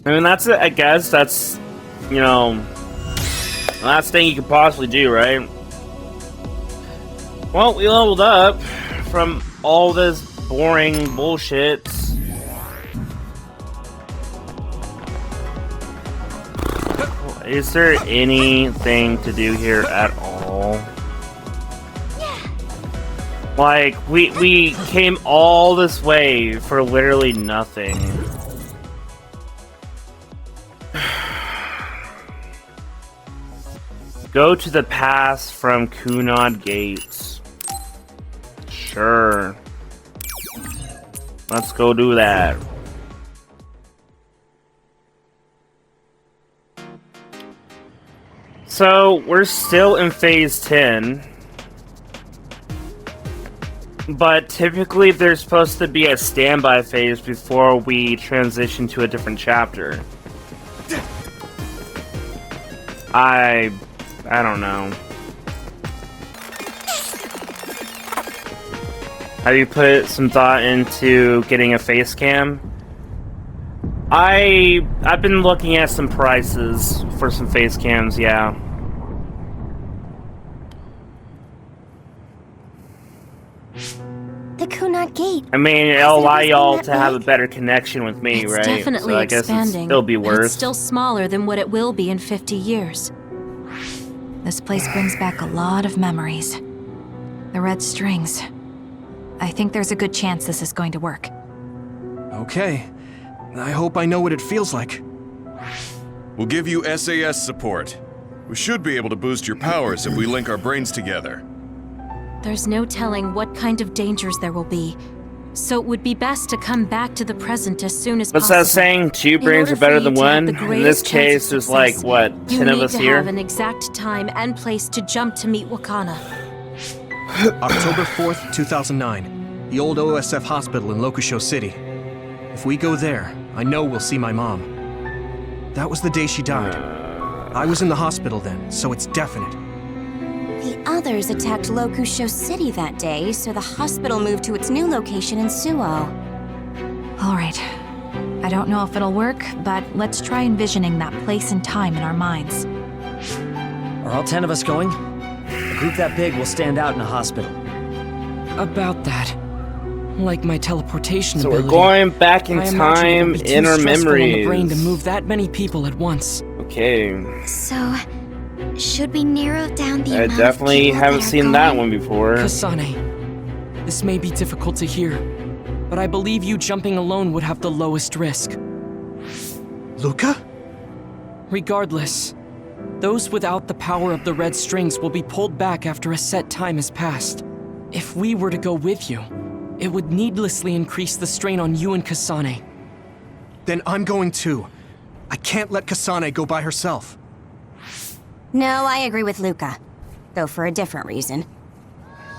I mean, that's it. I guess that's, you know, the last thing you could possibly do, right? Well, we leveled up from all this boring bullshit. Is there anything to do here at all? Like, we came all this way for literally nothing. Go to the pass from Kunad Gate. Sure. Let's go do that. So, we're still in Phase 10. But typically there's supposed to be a standby phase before we transition to a different chapter. I don't know. Have you put some thought into getting a face cam? I've been looking at some prices for some face cams, yeah. The Kunad Gate. I mean, it'll allow y'all to have a better connection with me, it's right? Definitely so I guess expanding, it'll be worse. It's still smaller than what it will be in 50 years. This place brings back a lot of memories. The red strings. I think there's a good chance this is going to work. Okay. I hope I know what it feels like. We'll give you SAS support. We should be able to boost your powers if we link our brains together. There's no telling what kind of dangers there will be, so it would be best to come back to the present as soon as What's possible. that saying? Two brains are better than one? In this case, there's like, what, 10 of us here? You need to have an exact time and place to jump to meet Wakana. October 4th, 2009. The old OSF hospital in Lokusho City. If we go there, I know we'll see my mom. That was the day she died. I was in the hospital then, so it's definite. The others attacked Lokusho City that day, so the hospital moved to its new location in Suo. All right. I don't know if it'll work, but let's try envisioning that place and time in our minds. Are all 10 of us going? A group that big will stand out in a hospital. About that. Like my teleportation So ability. we're going back in I imagine time it'll be in too our stressful on the memories. brain to move that many people at once. Okay. So, should we narrow down the I amount definitely of people haven't that are seen that going? one before. Kasane, this may be difficult to hear, but I believe you jumping alone would have the lowest risk. Luca? Regardless, those without the power of the red strings will be pulled back after a set time has passed. If we were to go with you, it would needlessly increase the strain on you and Kasane. Then I'm going too. I can't let Kasane go by herself. No, I agree with Luca. Though for a different reason.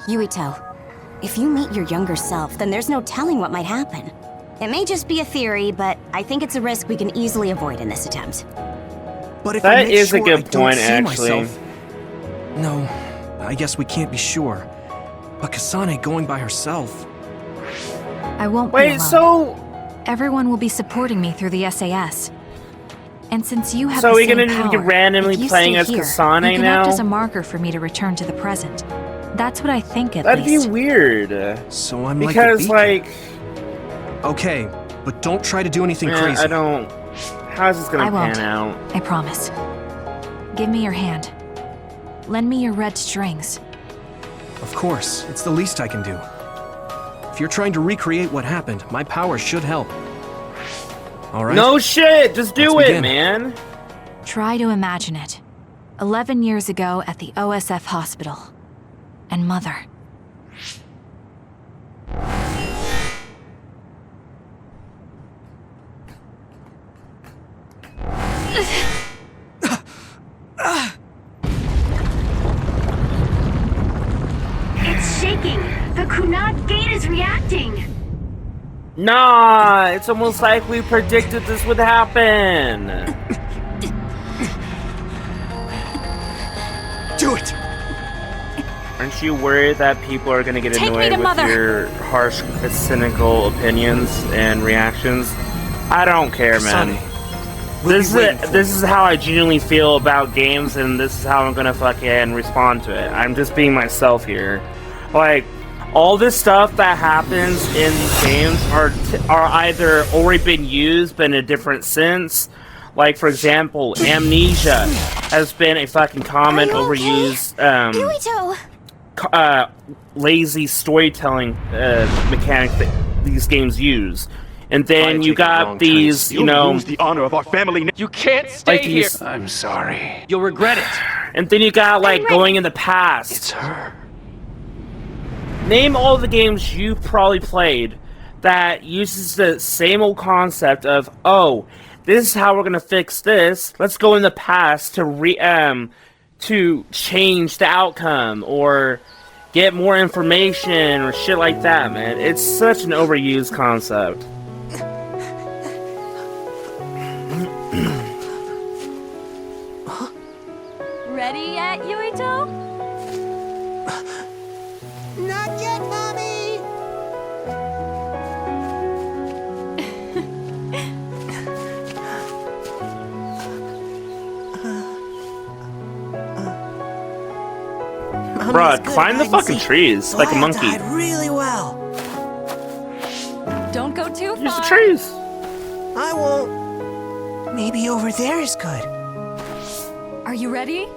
Yuito, if you meet your younger self, then there's no telling what might happen. It may just be a theory, but I think it's a risk we can easily avoid in this attempt. But if That I make is a sure good I don't point, see actually. myself... No, I guess we can't be sure. But Kasane going by herself... I won't be Wait, alone. so Everyone will be supporting me through the SAS. And since you have So the we're same gonna just be power, randomly if you playing stay as here, Kasane you can now? act as a marker for me to return to the present. That's what I think, at that'd least. be weird. So I'm Because, like... like, Okay, but don't try to do anything crazy. I don't... How's this gonna I won't. pan out? I promise. Give me your hand. Lend me your red strings. Of course, it's the least I can do. If you're trying to recreate what happened, my powers should help. All right? No shit! Just do Let's it, begin. man! Try to imagine it. 11 years ago at the OSF hospital. And Mother. It's shaking! The Kunad Gate is reacting! Nah! It's almost like we predicted this would happen! Do it! Aren't you worried that people are gonna get Take me annoyed to with Mother. your harsh, cynical opinions and reactions? I don't care, man. Kasane, This is how I genuinely feel about games, and this is how I'm gonna fucking respond to it. I'm just being myself here. Like, all this stuff that happens in these games are either already been used, but in a different sense. Like, for example, amnesia has been a fucking common overused, Yuito! lazy storytelling mechanic that these games use. And then you got these, you know, lose the honor of our family. You can't stay like here. these, I'm sorry. You'll regret it. and then you got like going in the past. It's her. Name all the games you've probably played that uses the same old concept of, oh, this is how we're gonna fix this. Let's go in the past to to change the outcome or get more information or shit like that, man. It's such an overused concept. Ready yet, Yuito? Not yet, Mommy! Bruh, climb the fucking trees like a monkey. Hide really well. Don't go too far. Use the trees. I won't. Maybe over there is good. Are you ready?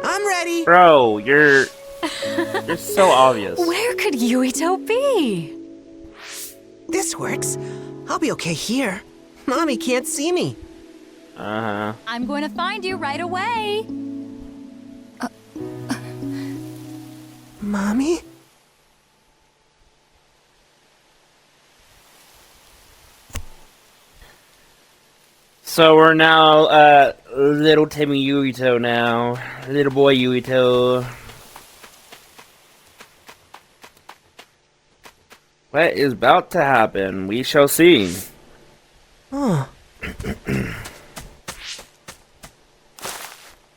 I'm ready. Bro, you're so obvious. Where could Yuito be? This works. I'll be okay here. Mommy can't see me. Uh-huh. I'm going to find you right away. Mommy? So we're now, little Timmy Yuito now. Little boy Yuito. What is about to happen? We shall see. Huh.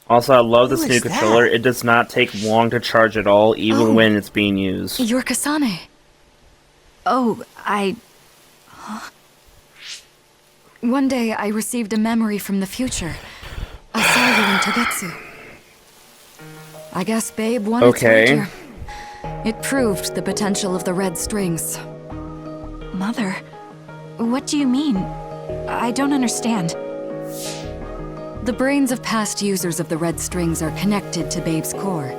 Also, I love this Who new is controller. that? It does not take long to charge at all, even when it's being used. You're Kasane. Oh, One day I received a memory from the future. I saw you in Togetsu. I guess Babe wanted to reach you. It proved the potential of the red strings. Mother, what do you mean? I don't understand. The brains of past users of the red strings are connected to Babe's core.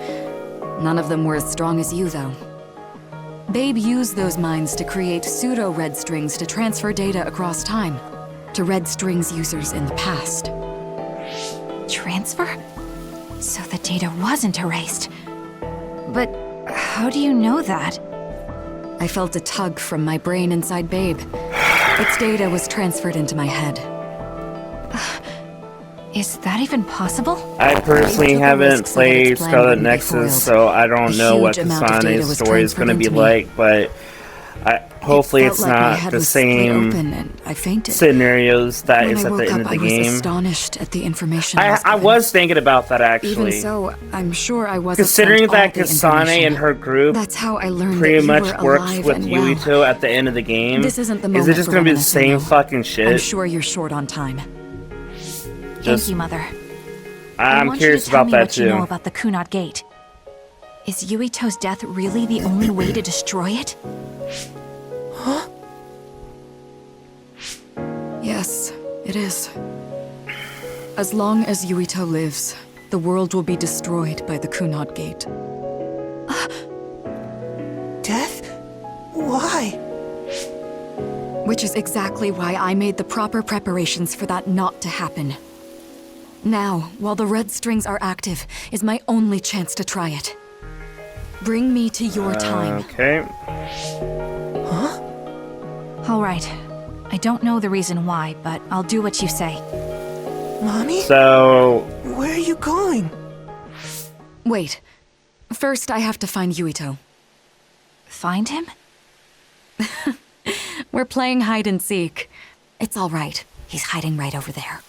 None of them were as strong as you, though. Babe used those minds to create pseudo-red strings to transfer data across time to red strings users in the past. Transfer? So the data wasn't erased. But how do you know that? I felt a tug from my brain inside Babe. Its data was transferred into my head. Is that even possible? I personally haven't played Scarlet Nexus, so I don't know what Kasane's story is going to be like, but hopefully it's not the same scenarios that is at the end of the game. I was astonished at the information. I was thinking about that, actually. Even so, I'm sure I wasn't. Considering that Kasane and her group that's how I learned pretty that much works with Yuito at the end of the game, this isn't the is it just going to be the same fucking shit? I'm sure you're short on time. Thank you, Mother. I'm curious about that too. I want you to tell me what you know about the Kunad Gate. Is Yuito's death really the only way to destroy it? Huh? Yes, it is. As long as Yuito lives, the world will be destroyed by the Kunad Gate. Death? Why? Which is exactly why I made the proper preparations for that not to happen. Now, while the red strings are active, is my only chance to try it. Bring me to your time. Okay. Huh? All right. I don't know the reason why, but I'll do what you say. Mommy? So... Where are you going? Wait. First, I have to find Yuito. Find him? We're playing hide and seek. It's all right. He's hiding right over there.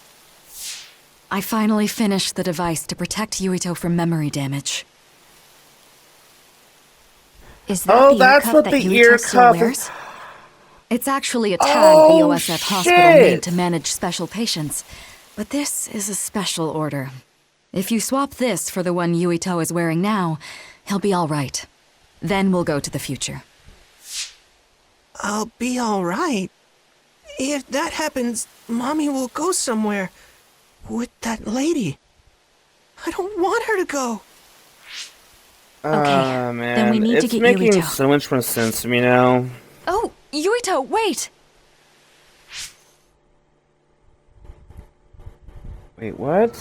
I finally finished the device to protect Yuito from memory damage. Is that the that's ear cup what that the Yuito ear still cup wears? It's actually a tag Oh, the OSF hospital made to manage special patients. But this is a special order. If you swap this for the one Yuito is wearing now, he'll be all right. Then we'll go to the future. I'll be alright. If that happens, Mommy will go somewhere. With that lady. I don't want her to go. Okay, Man. then we need to get It's making Yuito. so much more sense to me now. Oh, Yuito, wait! Wait, what?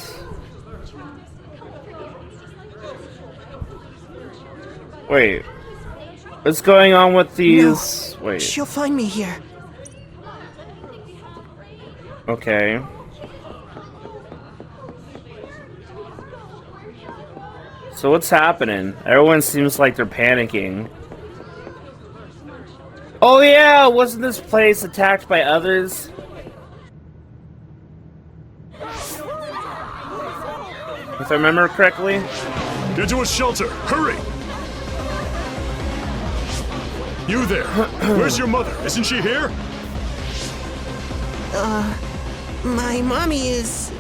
Wait. What's going on with these? No, Wait. she'll find me here. Okay. So what's happening? Everyone seems like they're panicking. Oh yeah, wasn't this place attacked by others? If I remember correctly. Get to a shelter! Hurry! You there! Where's your mother? Isn't she here? My mommy is...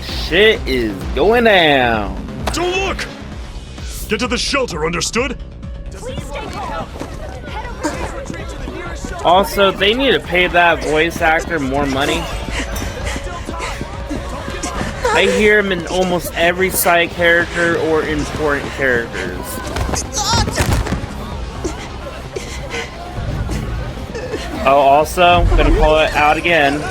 Shit is going down. Don't look! Get to the shelter, understood? Also, they need to pay that voice actor more money. I hear him in almost every side character or important characters. Oh, also, gonna call it out again.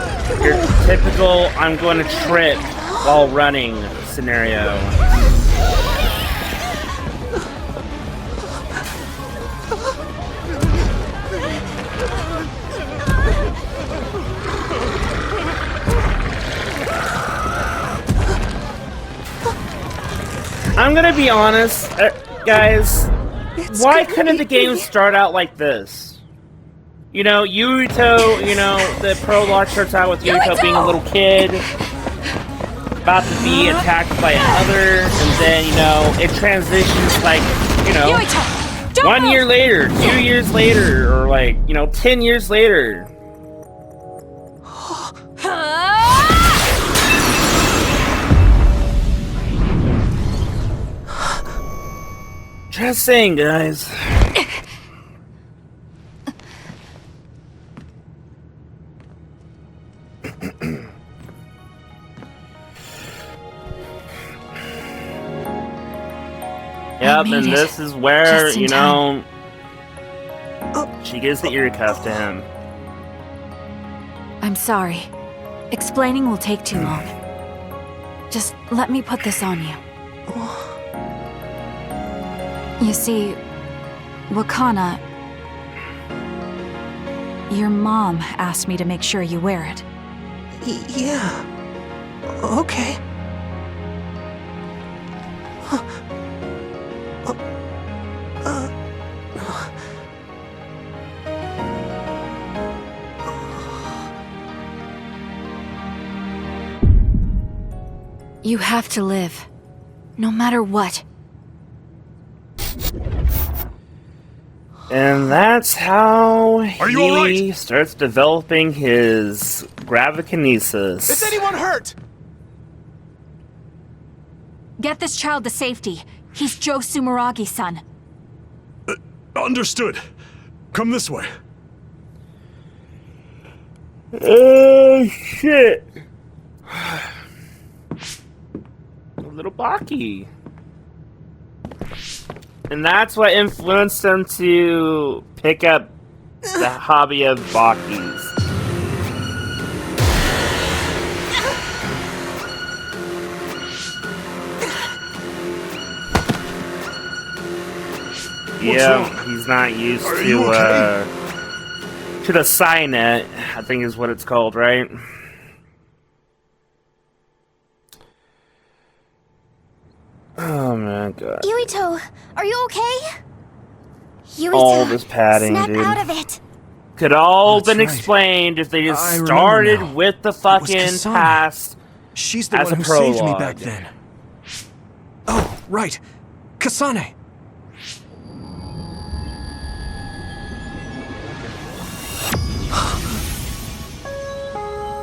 Your typical I'm going to trip while running scenario. I'm gonna be honest, guys. Why couldn't the game start out like this? You know, Yuito, you know, the prologue starts out with Yuito being a little kid, about to be attacked by another, and then, you know, it transitions like, you know, 1 year later, 2 years later, or like, you know, 10 years later. Just saying, guys. Yep, and this is where, you know, she gives the ear cuff to him. I'm sorry. Explaining will take too long. Just let me put this on you. You see, Wakana... Your mom asked me to make sure you wear it. Yeah. Okay. You have to live. No matter what. And that's how you he starts developing his gravikinesis. Is anyone hurt? Get this child to safety. He's Joe Sumeragi's son. Understood. Come this way. Oh, shit. Little Baki. And that's what influenced him to pick up the hobby of Bakis. Yeah, he's not used to the Psynet, I think is what it's called, right? Oh my god. Yuito, are you okay? Yuito, all this padding, snap dude. out of it. Could all That's been right. explained if they just I remember started now. with the It was fucking Kasane. past She's the as one a who saved me prologue. back then. Oh, right. Kasane!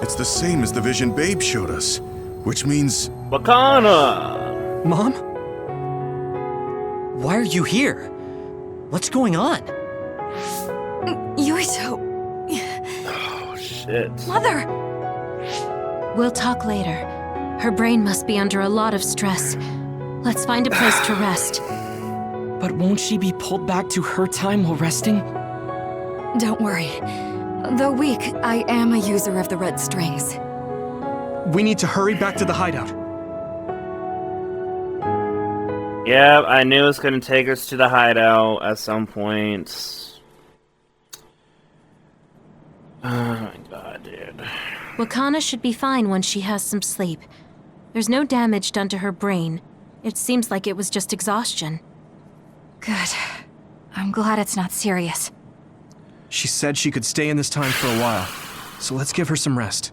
It's the same as the vision Babe showed us, which means... Wakana! Mom? Why are you here? What's going on? Yuito! Oh, shit. Mother! We'll talk later. Her brain must be under a lot of stress. Let's find a place to rest. But won't she be pulled back to her time while resting? Don't worry. Though weak, I am a user of the red strings. We need to hurry back to the hideout. Yeah, I knew it was going to take us to the hideout at some point. Oh my god, dude. Wakana should be fine once she has some sleep. There's no damage done to her brain. It seems like it was just exhaustion. Good. I'm glad it's not serious. She said she could stay in this time for a while, so let's give her some rest.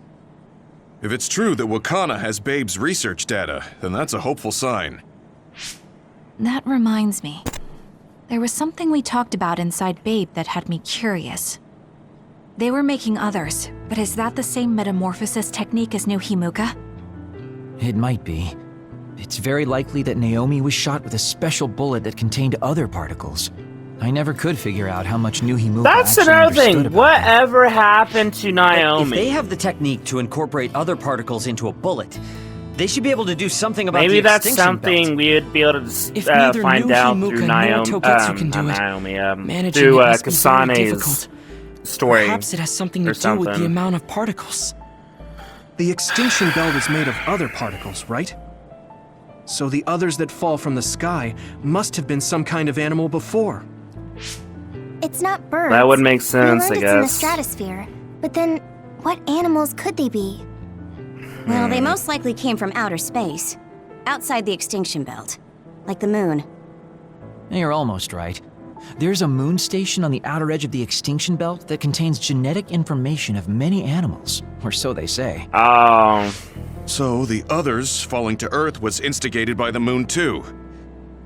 If it's true that Wakana has Babe's research data, then that's a hopeful sign. That reminds me. There was something we talked about inside Babe that had me curious. They were making others, but is that the same metamorphosis technique as new Himuka? It might be. It's very likely that Naomi was shot with a special bullet that contained other particles. I never could figure out how much new Himuka That's actually another thing. understood about Whatever happened to Naomi? If they have the technique to incorporate other particles into a bullet, they should be able to do something about Maybe the that's extinction something belt. we'd be able to find neither out Himuka through nor Naomi, Togetsu can do not it, Naomi, managing through it must be very Kasane's difficult. story. Perhaps it has something or to do with something. the amount of particles. The extinction belt is made of other particles, right? So the others that fall from the sky must have been some kind of animal before. It's not birds. That would make We sense, learned I it's in the guess. stratosphere. But then, what animals could they be? Hmm. Well, they most likely came from outer space. Outside the extinction belt. Like the moon. You're almost right. There's a moon station on the outer edge of the extinction belt that contains genetic information of many animals, or so they say. Oh. So the others falling to Earth was instigated by the moon too.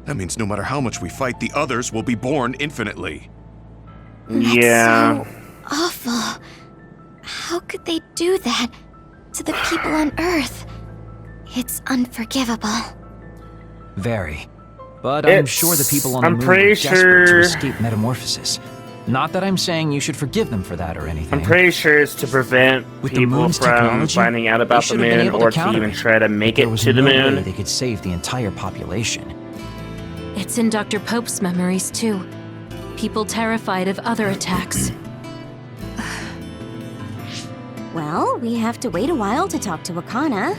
That means no matter how much we fight, the others will be born infinitely. Yeah. So awful. How could they do that to the people on Earth? It's unforgivable. Very. But I'm sure the people on the I'm moon pretty were desperate to sure- escape metamorphosis. Not that I'm saying you should forgive them for that or anything. I'm pretty sure it's to prevent With the people moon's from technology, finding out they about the should have been moon able to or to counter even it. try to make There it was to the no way moon. they could save the entire population. It's in Dr. Pope's memories, too. People terrified of other attacks. Well, we have to wait a while to talk to Wakana.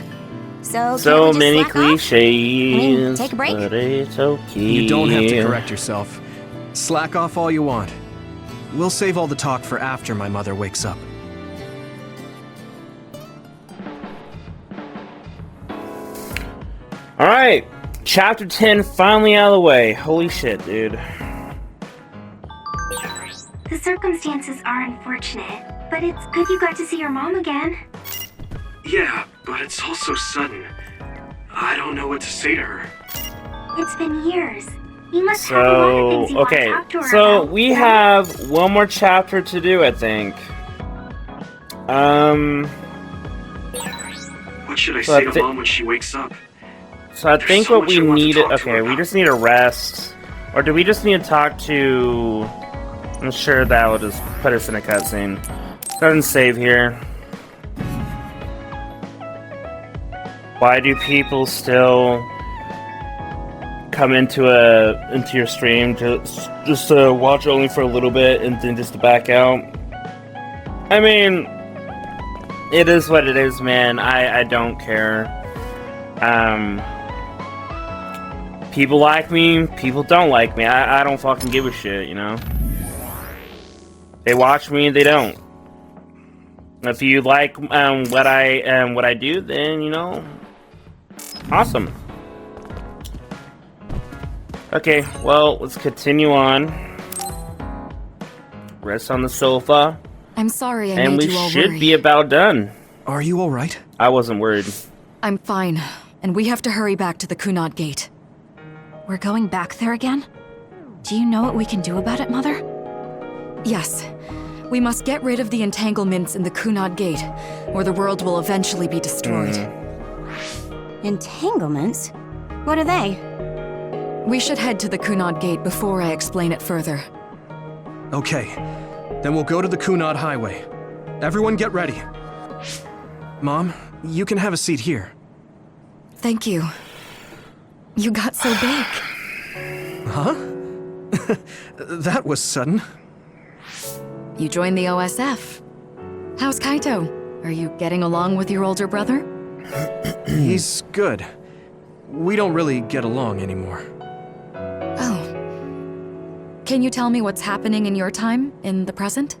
So, So can't we just many slack off? cliches. take a break? But it's okay. You don't have to correct yourself. Slack off all you want. We'll save all the talk for after my mother wakes up. Alright. Chapter 10 finally out of the way. Holy shit, dude. The circumstances are unfortunate, but it's good you got to see your mom again. Yeah, but it's all so sudden. I don't know what to say to her. It's been years. You must have a lot of things you want to Okay, talk to her so about, we right? have one more chapter to do, I think. What should I So say I to thi- Mom when she wakes up? So I There's think so what much we I want to need... talk to her Okay, we about. just need a rest. Or do we just need to talk to... I'm sure that will just put us in a cutscene. Go ahead and save here. Why do people still come into your stream just to watch only for a little bit and then just to back out? I mean, it is what it is, man. I don't care. People like me, people don't like me. I don't fucking give a shit, you know? They watch me, they don't. If you like what I do, then, you know, awesome. Okay, well, let's continue on. Rest on the sofa. I'm sorry I And made we you all should worry. be about done. Are you alright? I wasn't worried. I'm fine, and we have to hurry back to the Kunad Gate. We're going back there again? Do you know what we can do about it, Mother? Yes. We must get rid of the entanglements in the Kunad Gate, or the world will eventually be destroyed. Entanglements? What are they? We should head to the Kunad Gate before I explain it further. Okay, then we'll go to the Kunad Highway. Everyone get ready. Mom, you can have a seat here. Thank you. You got so big. Huh? That was sudden. You joined the OSF. How's Kaito? Are you getting along with your older brother? He's good. We don't really get along anymore. Oh. Can you tell me what's happening in your time, in the present?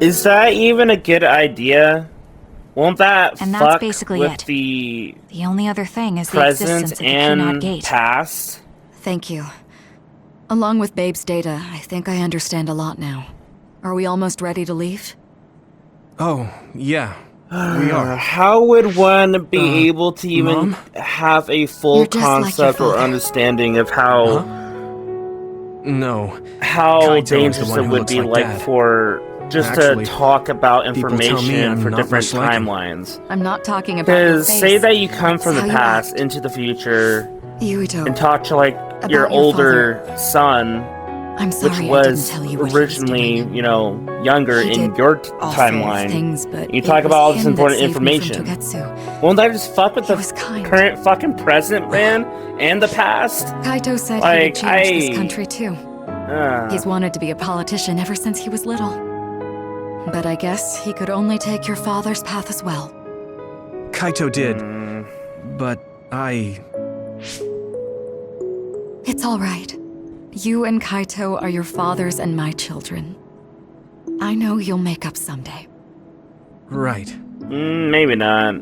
Is that even a good idea? Won't that And fuck that's basically with it. the The only other thing is the present existence of the Kunad and Gate. past? Thank you. Along with Babe's data, I think I understand a lot now. Are we almost ready to leave? Oh, yeah. We are. How would one be able to even Mom? have a full You're just like your concept or father. understanding of how No. how Kaito is the dangerous one it who would looks be like like Dad. for just Actually, to talk about people tell me information I'm for not different much like him. timelines? I'm not talking about your Because face. say that you come from It's the how you past act. into the future Yuito, and talk to like About your your older son, I'm sorry which I was didn't tell you what he was originally, doing. you know, younger He in did your awful timeline. things, but You it talk was about all this him that important saved me from information. Togetsu. Won't that just fuck with He the was kind. current fucking present, man, and the past? Kaito said he Like, would change this country too. Uh, He's wanted to be a politician ever since he was little. But I guess he could only take your father's path as well. Kaito did. But I... It's all right. You and Kaito are your father's and my children. I know you'll make up someday. Right. maybe not.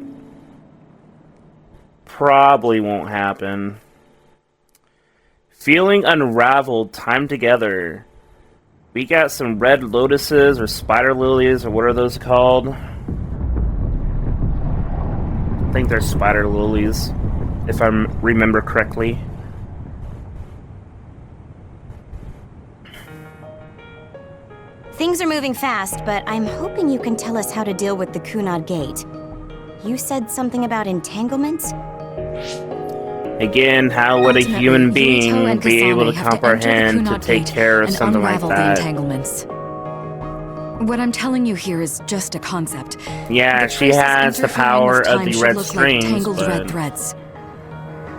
Probably won't happen. Feeling unraveled, time together. We got some red lotuses or spider lilies, or what are those called? I think they're spider lilies, if I remember correctly. Things are moving fast, but I'm hoping you can tell us how to deal with the Kunad Gate. You said something about entanglements? Again, how would a Ultimately, human Yuito being and be able to Kasane have enter the comprehend to Kunad take Gate care of and something like unravel the that? entanglements. What I'm telling you here is just a concept. Yeah, The she traces has the interfering power with of time the should red look strings, like tangled red but... threads.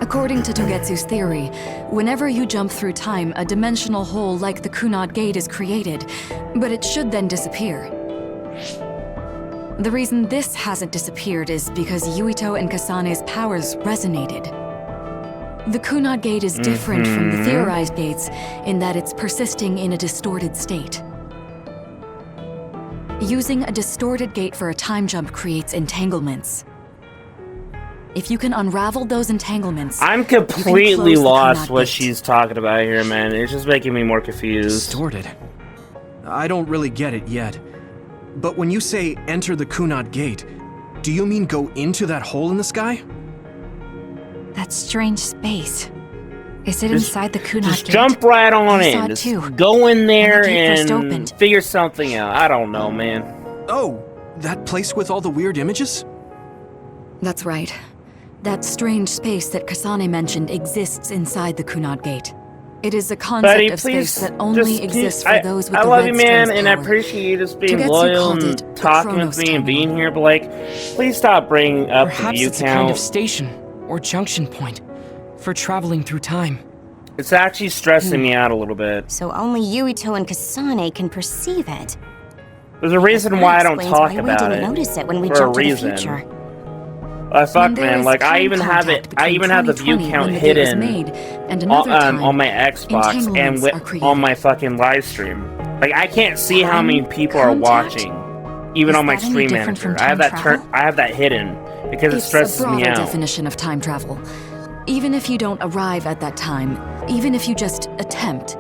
According to Togetsu's theory, whenever you jump through time, a dimensional hole like the Kunad Gate is created, but it should then disappear. The reason this hasn't disappeared is because Yuito and Kasane's powers resonated. The Kunad Gate is different from the theorized gates in that it's persisting in a distorted state. Using a distorted gate for a time jump creates entanglements. If you can unravel those entanglements, I'm completely close the lost Kunad what Gate. she's talking about here, man. It's just making me more confused. Distorted. I don't really get it yet. But when you say enter the Kunad Gate, do you mean go into that hole in the sky? That strange space. Is it Just- inside the Kunad Just Gate? jump right on I saw in. it Just too. go in there When the gate first and opened. figure something out. I don't know, man. Oh, that place with all the weird images? That's right. That strange space that Kasane mentioned exists inside the Kunad Gate. It is a concept Buddy, of please, space that only just- exists for I, those with I the love red you, man, strings and I power. appreciate you just being Togetsu loyal called and it the talking with Chronos me and Tunnel. being here, but like, please stop bringing up the Perhaps view it's a kind of count. station or junction point for traveling through time. It's actually stressing me out a little bit. So only Yuito and Kasane can perceive it. There's a reason That why I don't explains talk why about we it. didn't notice it when we for a jumped to the reason. future. Fuck, When there man. is Like, I time even have it. contact I even have the view 2020 count when the gate was hidden made, and another time, on my Xbox and entanglements are created. on my fucking live stream. Like, I can't see how Time many people are contact? watching, even Is on my that any stream different manager. from I have time that travel? I have that hidden because it It's stresses a me broader out. definition of time travel. Even if you don't arrive at that time, even if you just attempt,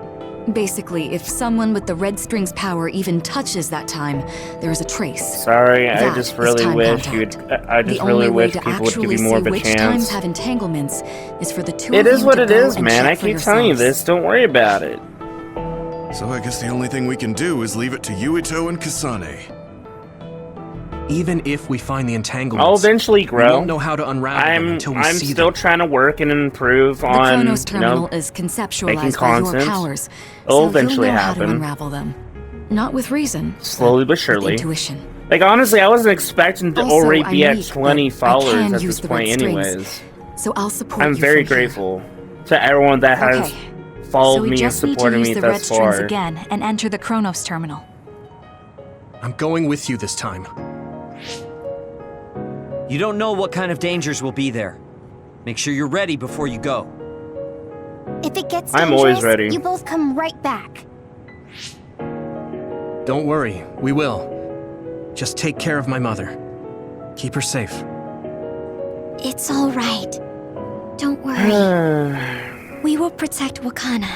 Basically, if someone with the red string's power even touches that time, there's a trace. Sorry, I That just is really time wish contact. you'd. I just The really only way wish to people would give actually you more of see a which chance. times have entanglements is for the two It of is you what to it go is, and man. check I for keep telling you yourselves. this. Don't worry about it. So I guess the only thing we can do is leave it to Yuito and Kasane. Even if we find the entanglements, I'll eventually grow. we won't know how to unravel them until we I'm see still them. trying to work and improve The on, Chronos terminal is making conceptualized by your constant. powers, It'll so eventually you'll know how to happen. unravel them. Not with reason, Slowly but with surely. intuition. Like, honestly, I wasn't expecting to Also, already I'm be at weak, 20 but I followers can at use this the point red strings, anyways. So I'll support I'm you very from here. grateful to everyone that has Okay. followed So we me and just need to supported use me the red thus strings far. again and enter the Chronos terminal. I'm going with you this time. You don't know what kind of dangers will be there. Make sure you're ready before you go. If it gets I'm dangerous, always ready. you both come right back. Don't worry, we will. Just take care of my mother. Keep her safe. It's all right. Don't worry. We will protect Wakana.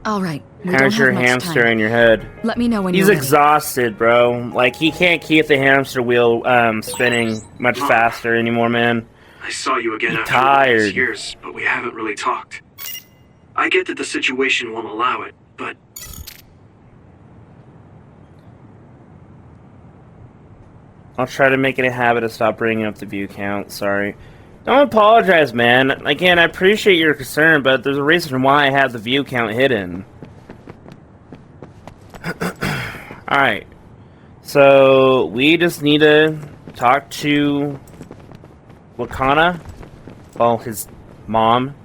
All right. We How's don't your have much hamster time. in your head? Let me know when He's you're ready. exhausted, bro. Like, he can't keep the hamster wheel spinning much faster anymore, man. I saw you again He's after all tired. these years, but we haven't really talked. I get that the situation won't allow it, but I'll try to make it a habit to stop bringing up the view count. Sorry. Don't apologize, man. Again, I appreciate your concern, but there's a reason why I have the view count hidden. Alright. So, we just need to talk to Wakana. Well, his mom.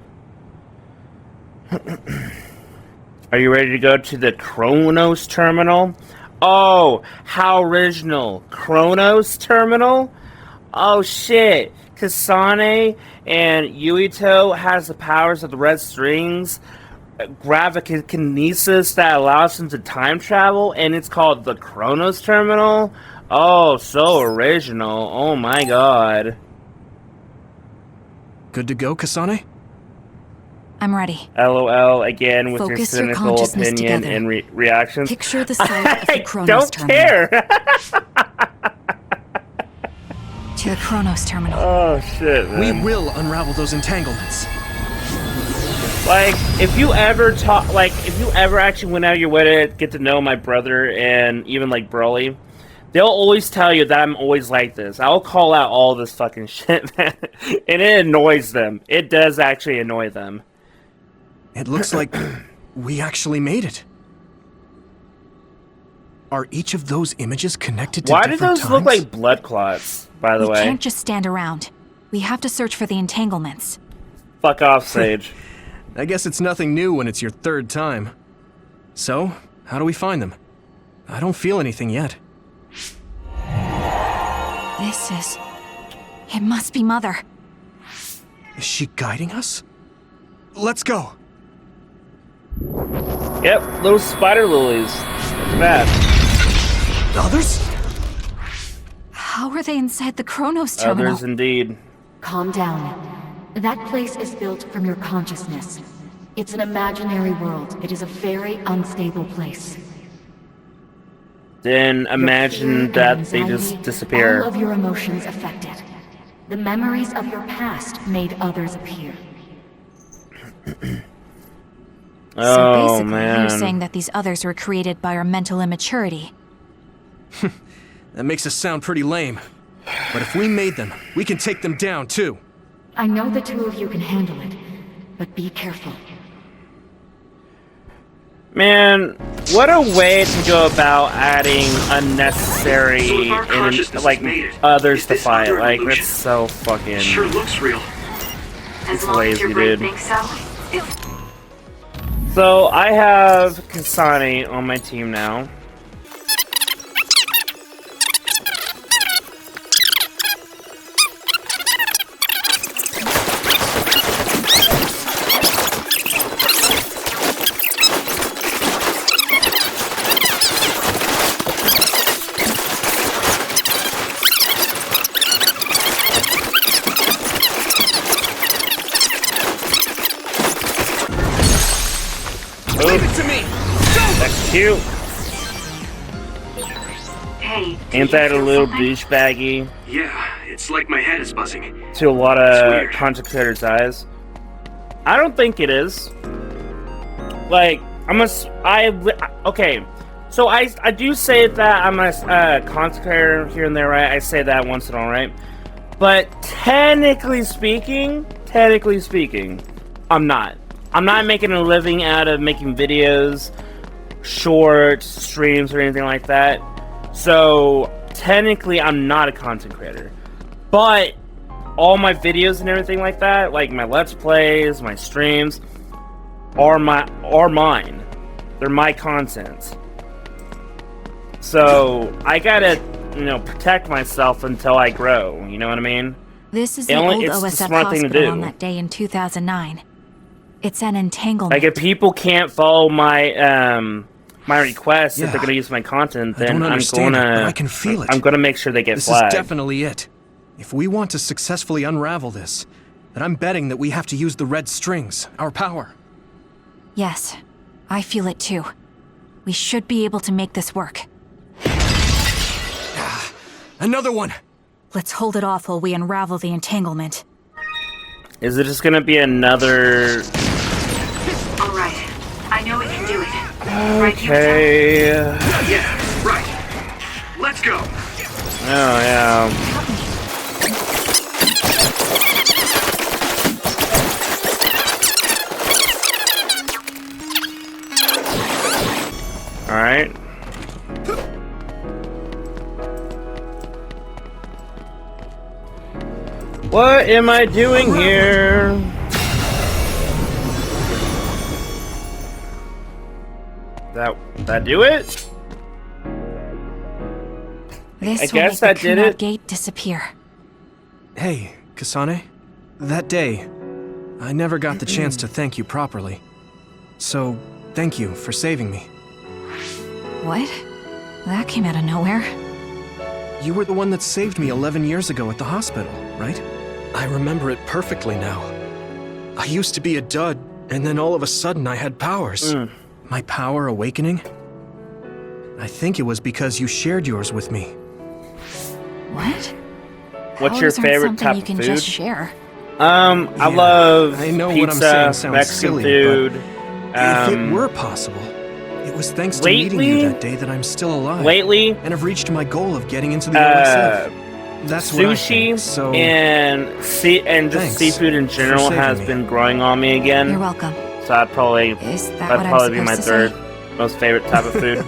Are you ready to go to the Chronos terminal? Oh, how original. Chronos terminal? Oh shit. Kasane and Yuito has the powers of the red strings, gravikinesis that allows him to time travel, and it's called the Chronos terminal? Oh, so original. Oh my god. Good to go, Kasane? I'm ready. LOL again with Focus your your cynical consciousness opinion together. and reactions. Picture the site of the I Chronos don't terminal. care. To the Chronos terminal. Oh shit, man. We will unravel those entanglements. Like, if you ever actually went out of your way to get to know my brother and even like Broly, they'll always tell you that I'm always like this. I'll call out all this fucking shit, man. And it annoys them. It does actually annoy them. It looks like we actually made it. Are each of those images connected to Why do different those look times? like blood clots, by the We way? can't just stand around. We have to search for the entanglements. Fuck off, Sage. I guess it's nothing new when it's your third time. So, how do we find them? I don't feel anything yet. It must be Mother. Is she guiding us? Let's go! Yep, little spider lilies. Look at that. Others? How are they inside the Chronos terminal? Others indeed. Calm down. That place is built from your consciousness. It's an imaginary world. It is a very unstable place. Then imagine that they just disappear. All of your emotions affected. The memories of your past made others appear. So Oh basically, man. you're saying that these others were created by our mental immaturity. That makes us sound pretty lame. But if we made them, we can take them down too. I know the two of you can handle it, but be careful. Man, what a way to go about adding unnecessary So if our and consciousness like made it, others is to this fight. under Like illusion? that's so fucking. it sure looks real. It's As long as your lazy, brain dude. thinks so. It's So I have Kasane on my team now. Leave it to me! That's cute. Hey, Ain't that a little douchebaggy? Yeah, it's like my head is buzzing. To a lot of content creators' eyes. I don't think it is. Like, okay. So I do say that I'm a content creator here and there, right? I say that once in a while, right? But technically speaking, I'm not. I'm not making a living out of making videos, shorts, streams, or anything like that. So technically, I'm not a content creator. But all my videos and everything like that, like my Let's Plays, my streams, are mine. They're my content. So I gotta, protect myself until I grow. You know what I mean? This is the old OSF hospital on that day in 2009. It's an entanglement. Like, if people can't follow my my request, if they're gonna use my content, then I can feel it. I'm gonna make sure they get flagged. This is definitely it. If we want to successfully unravel this, then I'm betting that we have to use the red strings, our power. Yes, I feel it too. We should be able to make this work. Another one! Let's hold it off while we unravel the entanglement. Is it just gonna be another... Alright, I know we can do it. Okay... Yeah, right. Let's go! Oh, yeah. Alright. What am I doing here? That do it? This I guess that did Kunad it. Gate disappear. Hey, Kasane. That day, I never got the chance to thank you properly. So, thank you for saving me. What? That came out of nowhere. You were the one that saved me 11 years ago at the hospital, right? I remember it perfectly now. I used to be a dud, and then all of a sudden I had powers. My power awakening? I think it was because you shared yours with me. What? What's your Powers aren't favorite something type you can of just food? share. I love I know pizza, what I'm saying sounds Mexican silly, food. but if it were possible, it was thanks to meeting you that day that I'm still alive. Lately, and have reached my goal of getting into the OSF. That's what I think, sushi so and just thanks seafood in general for saving has me. been growing on me again. You're welcome. So that'd probably what be I'm my supposed to third say? most favorite type of food.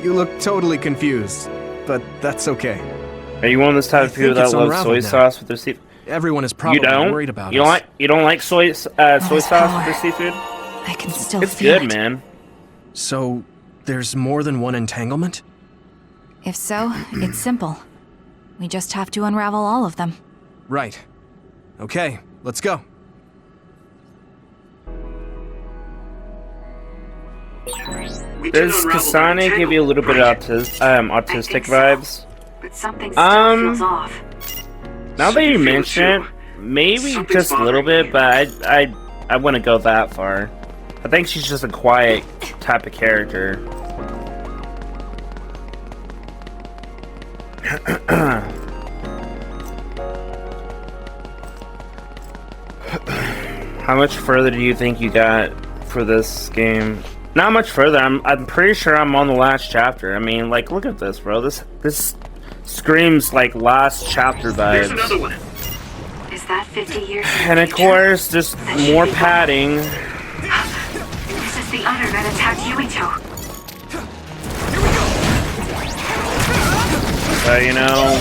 You look totally confused, but that's okay. Are you one of those type of people that it's loves unraveled soy now. sauce with their seafood? Everyone is probably worried about you us. You don't like soy sauce with their seafood? I can still It's feel good, it. man. So, there's more than one entanglement? If so, it's simple. We just have to unravel all of them. Right. Okay, let's go. Does Kasane give you a little bit of autistic vibes? But something still feels off. Now that you mention it, maybe just a little bit, but I wouldn't go that far. I think she's just a quiet type of character. How much further do you think you got for this game? Not much further. I'm pretty sure I'm on the last chapter. I mean, like, look at this, bro. This screams like last chapter vibes. Here's another one. Is that 50 years? And of course, just more padding. This is the other that attacked Yuito. So,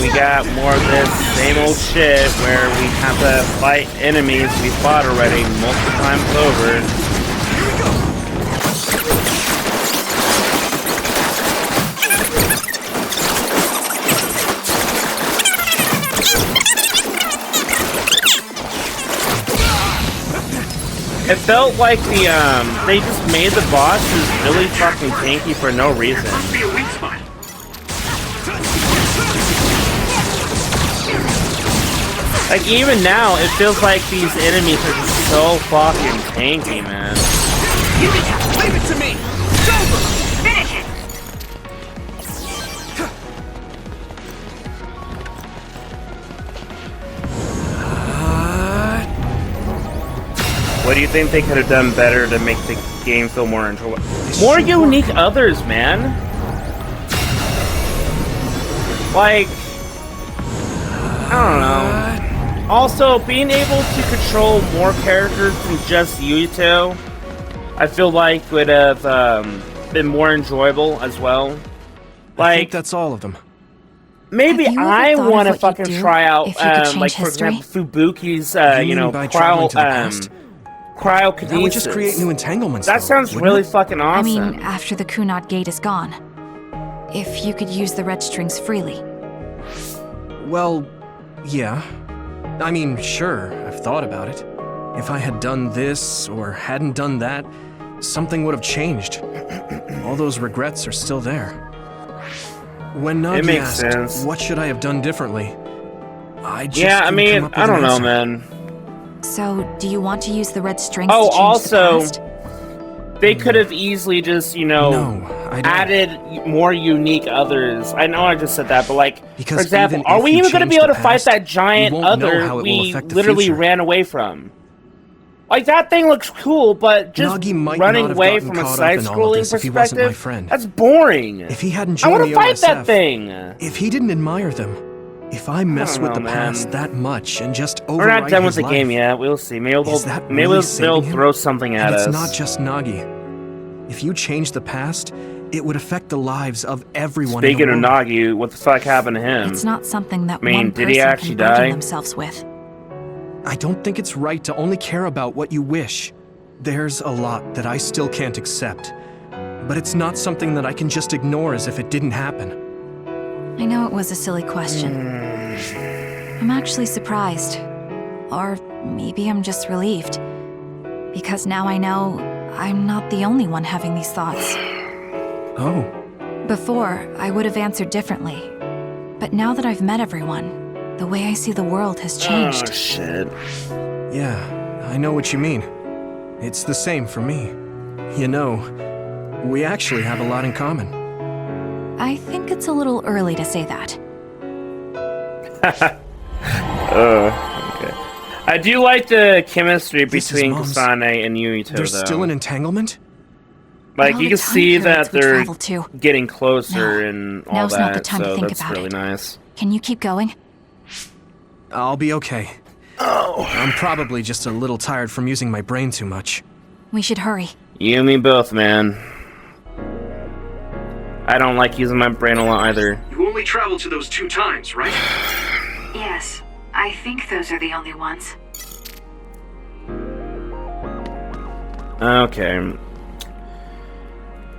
we got more of this same old shit where we have to fight enemies we fought already multiple times over. It felt like they just made the bosses really fucking tanky for no reason. Must be a weak spot. Like, even now, it feels like these enemies are just so fucking tanky, man. to me! Finish it! What do you think they could have done better to make the game feel more enjoyable? More unique others, man. Like, I don't know. Also, being able to control more characters than just Yuito, I feel like would have been more enjoyable as well. I think that's all of them. Maybe I want to fucking try out, like, for history? example, Fubuki's, You mean by traveling to the past? cryokinesis. That would just create new entanglements. That though, sounds wouldn't really it? fucking awesome. I mean, after the Kunad Gate is gone. If you could use the red strings freely. Well, yeah. I mean, sure, I've thought about it. If I had done this or hadn't done that, something would have changed. All those regrets are still there. When Nagi makes asked, sense. what should I have done differently? I just yeah, I couldn't mean, come up with I don't an know, answer. man. So, do you want to use the red strings Oh, to change also, the past? they could have easily just, you know, I don't. added more unique others. I know I just said that, but like, Because for example, even are if we you even going to be change able the to fight past, that giant we won't know other how it will we affect the literally future. ran away from? Like, that thing looks cool, but just Nagi might running not have away gotten from a caught up in all of side-scrolling this if he wasn't my perspective, friend. that's boring. If he hadn't I joined want the to fight that OSF, thing. if he didn't admire them, if I mess don't with the know, past man. that much and just overwrite We're not done with his the game life, yet. We'll see. Maybe is that maybe really they'll saving him? throw something at and us. it's not just Nagi. If you change the past, it would affect the lives of everyone Speaking of in the world. Nagi, what the fuck happened to him? It's not something that I mean, one did person he actually can burden die? themselves with. I don't think it's right to only care about what you wish. There's a lot that I still can't accept. But it's not something that I can just ignore as if it didn't happen. I know it was a silly question. I'm actually surprised. Or maybe I'm just relieved. Because now I know I'm not the only one having these thoughts. Oh. Before, I would have answered differently. But now that I've met everyone, the way I see the world has changed. Oh, shit. Yeah, I know what you mean. It's the same for me. You know, we actually have a lot in common. I think it's a little early to say that. Okay. I do like the chemistry This is between Mom's. Kasane and Yuito, There's though. still an entanglement? Like, All you the can time see periods that we they're travel to. getting closer No, and all now's that, not the time to so think that's about really it. nice. Can you keep going? I'll be okay. Oh. I'm probably just a little tired from using my brain too much. We should hurry. You and me both, man. I don't like using my brain a lot either. You only traveled to those 2 times, right? Yes, I think those are the only ones. Okay.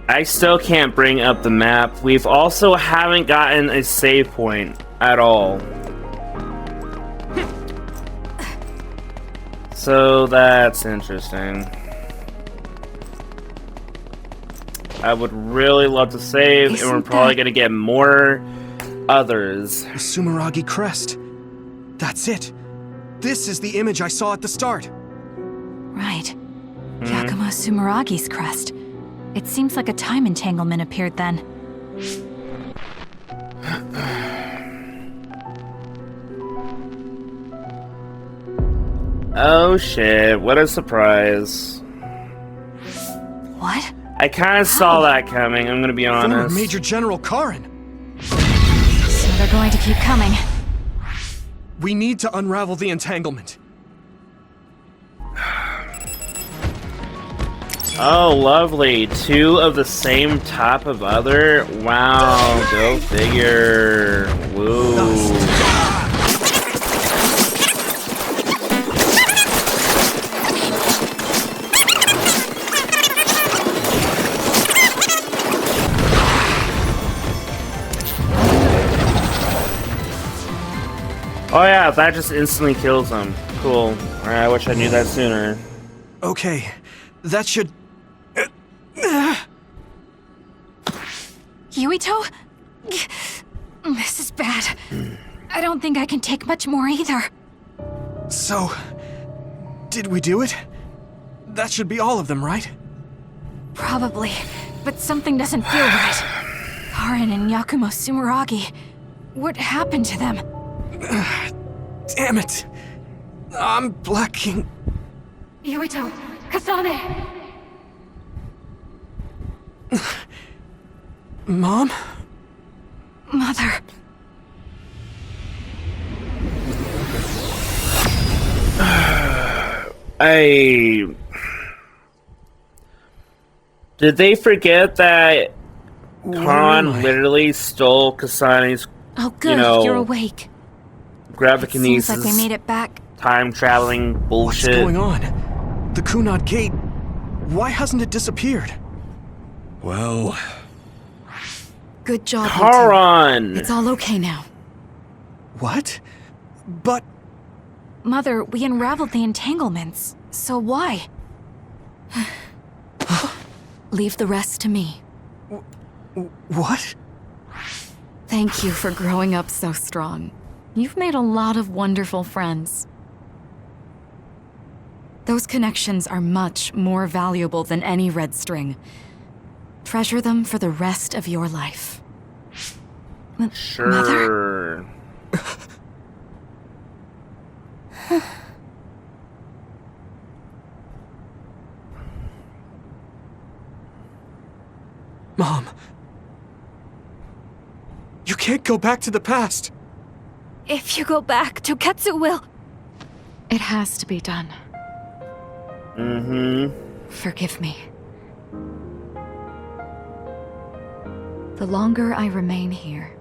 I still can't bring up the map. We've also haven't gotten a save point at all. So that's interesting. I would really love to save, and we're Isn't probably that- gonna get more others. The Sumeragi crest. That's it. This is the image I saw at the start. Right. Yakuma Sumeragi's crest. It seems like a time entanglement appeared then. Oh shit, what a surprise. What? I kind of saw that coming, I'm gonna be Former honest. Major General Karin. So they're going to keep coming. We need to unravel the entanglement. Oh, lovely. 2 of the same type of other? Wow, go figure. Woo. Oh yeah, that just instantly kills them. Cool. Alright, I wish I knew that sooner. Okay, that should... Yuito? This is bad. I don't think I can take much more either. So, did we do it? That should be all of them, right? Probably, but something doesn't feel right. Karin and Yakumo Sumeragi. What happened to them? Damn it. I'm blacking. Yuito, Kasane! Mom? Mother. Did they forget that Where Khan am I? literally stole Kasane's, Oh, good. know, You're awake. gravikinesis, Seems like we made it back. time traveling bullshit? What's going on? The Kunad Gate. Why hasn't it disappeared? Well, Good job, Yuito. Karan! It's all okay now. What? But Mother, we unraveled the entanglements. So why? Leave the rest to me. what? Thank you for growing up so strong. You've made a lot of wonderful friends. Those connections are much more valuable than any red string. Treasure them for the rest of your life. Sure. Mother? Mom. You can't go back to the past. If you go back, Toketsu will... It has to be done. Forgive me. The longer I remain here,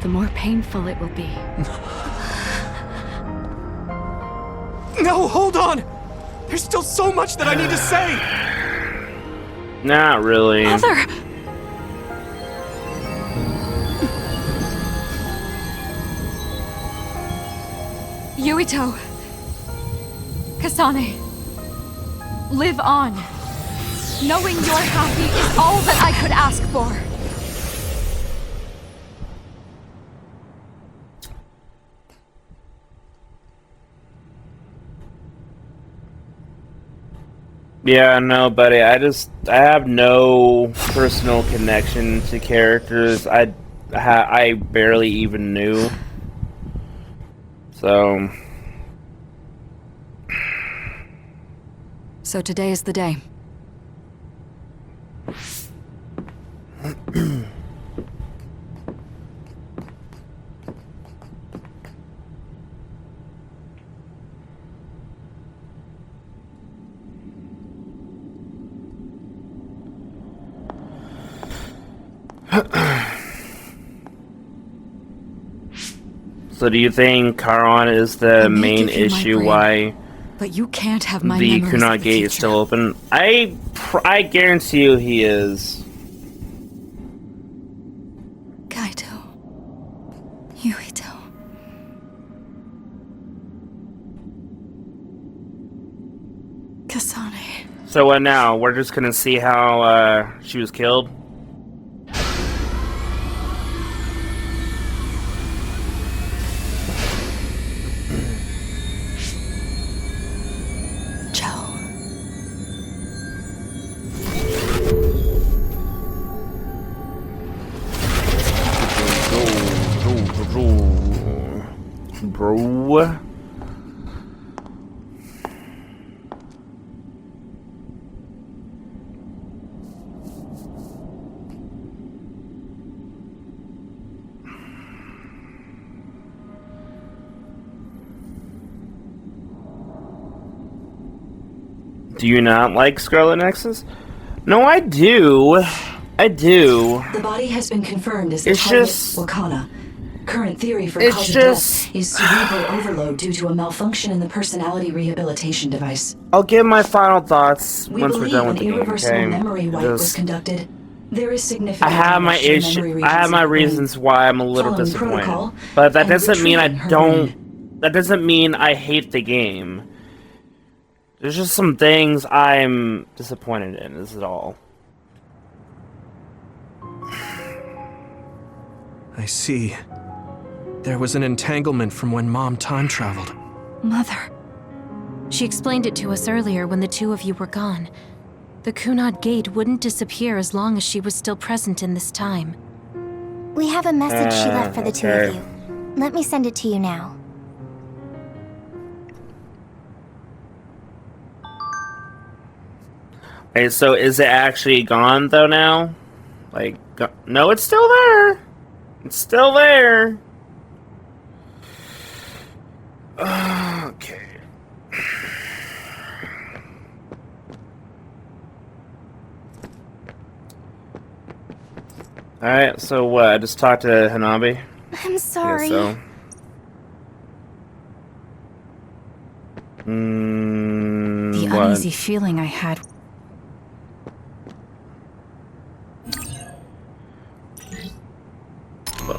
the more painful it will be. No, hold on! There's still so much that I need to say! Not really. Mother! Yuito. Kasane. Live on. Knowing you're happy is all that I could ask for. Yeah, no, buddy. I have no personal connection to characters I barely even knew. So today is the day. So do you think Karan is the may main give you my issue brain, why But you can't have my the memories of Kunad the Gate is future. still open? I guarantee you he is. Kaito. Yuito. Kasane. So what now? We're just gonna see how she was killed? Bro. Do you not like Scarlet Nexus? No, I do. I do. The body has been confirmed as the It's target just- Wakana. Current theory for It's cause of just- death is cerebral overload due to a malfunction in the personality rehabilitation device. I'll give my final thoughts We once we're believe done an with the game, irreversible okay? memory wipe was Just- conducted. There is significant I have my damage to the issue. memory I have my regions of the reasons why I'm a little Following disappointed, protocol but that and doesn't mean I retrieving her don't. That doesn't mean I hate the game. There's just some things I'm disappointed in. This is all. I see. There was an entanglement from when Mom time traveled. Mother. She explained it to us earlier when the two of you were gone. The Kunad Gate wouldn't disappear as long as she was still present in this time. We have a message she left for the two of you. Let me send it to you now. Okay, so is it actually gone though now? Like, no, it's still there. It's still there. Okay. Alright, so what? I just talked to Hanabi? I'm sorry. So. The What? uneasy feeling I had.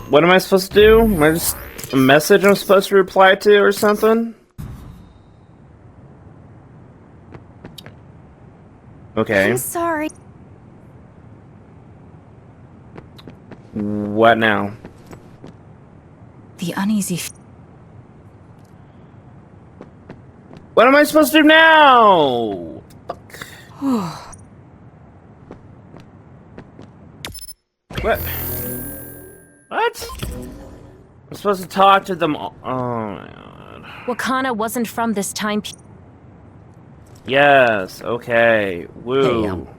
What am I supposed to do? Am I just a message I'm supposed to reply to or something? Okay. I'm sorry. What now? The uneasy. What am I supposed to do now? What? What? I'm supposed to talk to them all. Oh my god. Wakana wasn't from this time. Yes, okay. Woo. Hey,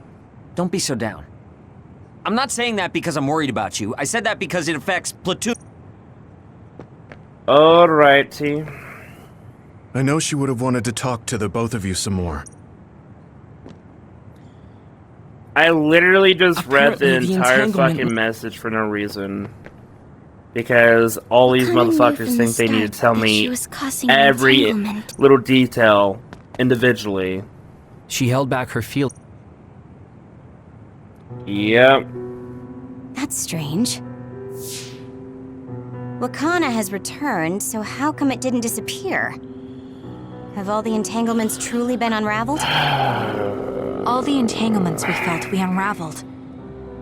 don't be so down. I'm not saying that because I'm worried about you. I said that because it affects Platoon. Alrighty. I know she would have wanted to talk to the both of you some more. I literally just read the Apparently the entire entanglement- fucking message for no reason. Because all these motherfuckers think they need to tell me every little detail individually. She held back her feel. Yep. That's strange. Wakana has returned, so how come it didn't disappear? Have all the entanglements truly been unraveled? All the entanglements we felt we unraveled.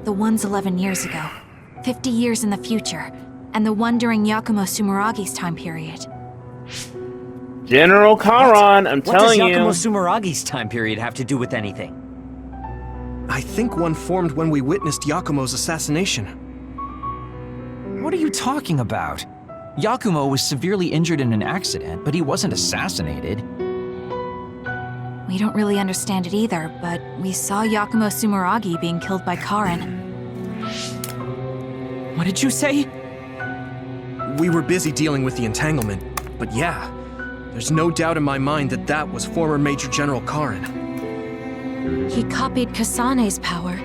The ones 11 years ago, 50 years in the future, and the one during Yakumo Sumeragi's time period. General Karan, I'm telling you. What does Yakumo Sumeragi's time period have to do with anything? I think one formed when we witnessed Yakumo's assassination. What are you talking about? Yakumo was severely injured in an accident, but he wasn't assassinated. We don't really understand it either, but we saw Yakumo Sumeragi being killed by Karin. What did you say? We were busy dealing with the entanglement, but yeah, there's no doubt in my mind that that was former Major General Karin. He copied Kasane's power.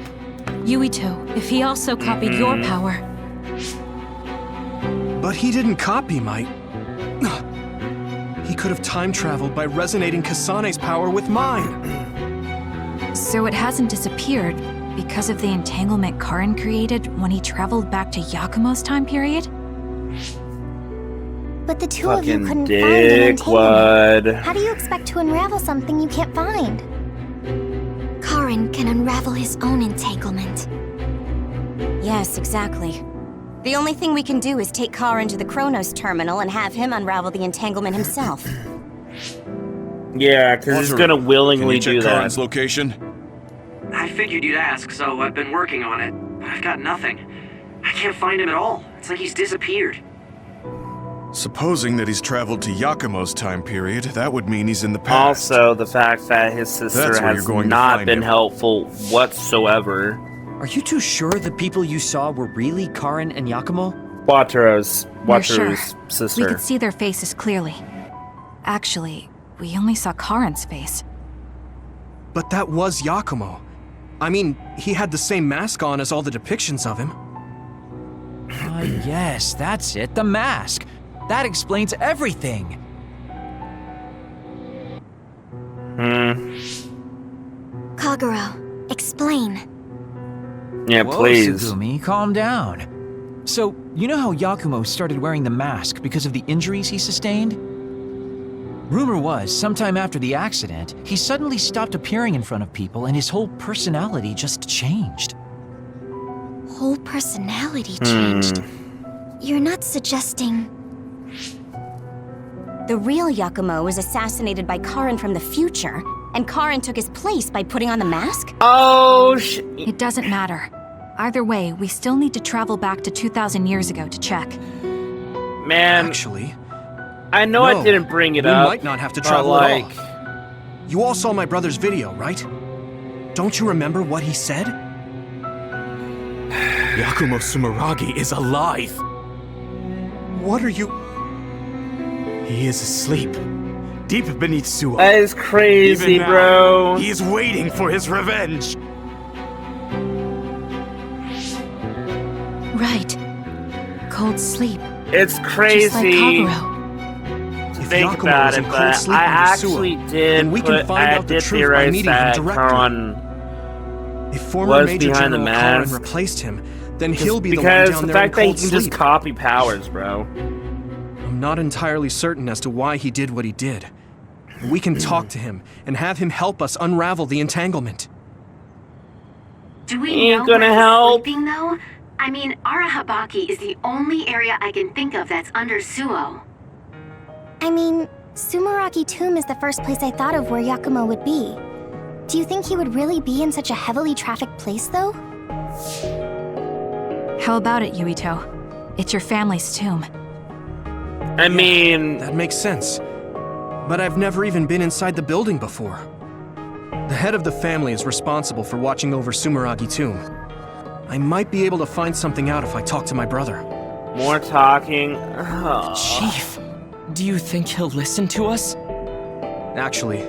Yuito, if he also copied your power. But he didn't copy my... He could have time traveled by resonating Kasane's power with mine. So it hasn't disappeared because of the entanglement Karin created when he traveled back to Yakumo's time period? But the two of you couldn't find an Dickwad. entanglement. How do you expect to unravel something you can't find? Karin can unravel his own entanglement. Yes, exactly. The only thing we can do is take Karin to the Chronos terminal and have him unravel the entanglement himself. Yeah, because he's gonna willingly do that. Karin's location? I figured you'd ask, so I've been working on it. But I've got nothing. I can't find him at all. It's like he's disappeared. Supposing that he's traveled to Yakumo's time period, that would mean he's in the past. Also, the fact that his sister That's where has you're going to not find been him. helpful whatsoever. Are you too sure the people you saw were really Karin and Yakumo? Wataru's We're sure. sister. We could see their faces clearly. Actually, we only saw Karin's face. But that was Yakumo. I mean, he had the same mask on as all the depictions of him. Yes, that's it, the mask. That explains everything. Kagero, explain. Yeah, Whoa, please. Sugumi, calm down. So, you know how Yakumo started wearing the mask because of the injuries he sustained? Rumor was, sometime after the accident, he suddenly stopped appearing in front of people and his whole personality just changed. Whole personality changed. You're not suggesting... The real Yakumo was assassinated by Karin from the future, and Karin took his place by putting on the mask? Oh, It doesn't matter. Either way, we still need to travel back to 2,000 years ago to check. Man. Actually, I know I didn't bring it up. We might not have to travel like... at all. You all saw my brother's video, right? Don't you remember what he said? Yakumo Sumeragi is alive! What are you... He is asleep, deep beneath Suo. That is crazy, Even now, bro. He is waiting for his revenge! Right. Cold sleep. It's crazy. Just like Kaguro. Think Yakumo about was it, in cold but sleep I under Suo, actually then did we can find out the truth by theorize meeting him that directly. Karan If former was Major behind the General Karin mask. replaced him, then he'll be the one Because down the there in fact that he cold can sleep. just copy powers, bro. I'm not entirely certain as to why he did what he did. We can talk to him and have him help us unravel the entanglement. Do we Ain't know gonna where he's help. sleeping, though? I mean, Arahabaki is the only area I can think of that's under Suo. I mean, Sumeragi Tomb is the first place I thought of where Yakumo would be. Do you think he would really be in such a heavily trafficked place, though? How about it, Yuito? It's your family's tomb. I mean... That makes sense. But I've never even been inside the building before. The head of the family is responsible for watching over Sumeragi Tomb. I might be able to find something out if I talk to my brother. More talking. Chief, do you think he'll listen to us? Actually,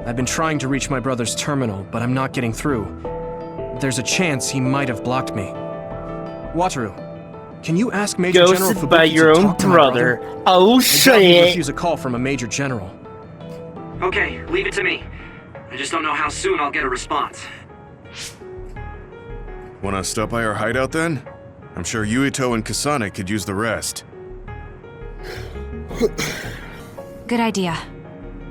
I've been trying to reach my brother's terminal, but I'm not getting through. There's a chance he might have blocked me. Wataru, can you ask Major General Ghosted Fubuki by your to own talk to my brother. brother? Oh, I doubt he'd shit. refuse a call from a Major General. Okay, leave it to me. I just don't know how soon I'll get a response. Wanna stop by our hideout then? I'm sure Yuito and Kasane could use the rest. Good idea.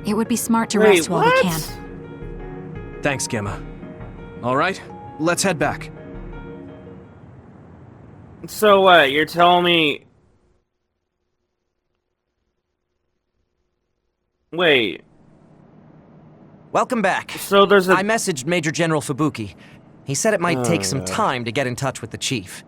It would be smart to Wait, rest while we what? can. Thanks, Gemma. All right, let's head back. So what? You're telling me... Wait. Welcome back. So there's a... I messaged Major General Fubuki. He said it might take some time to get in touch with the chief.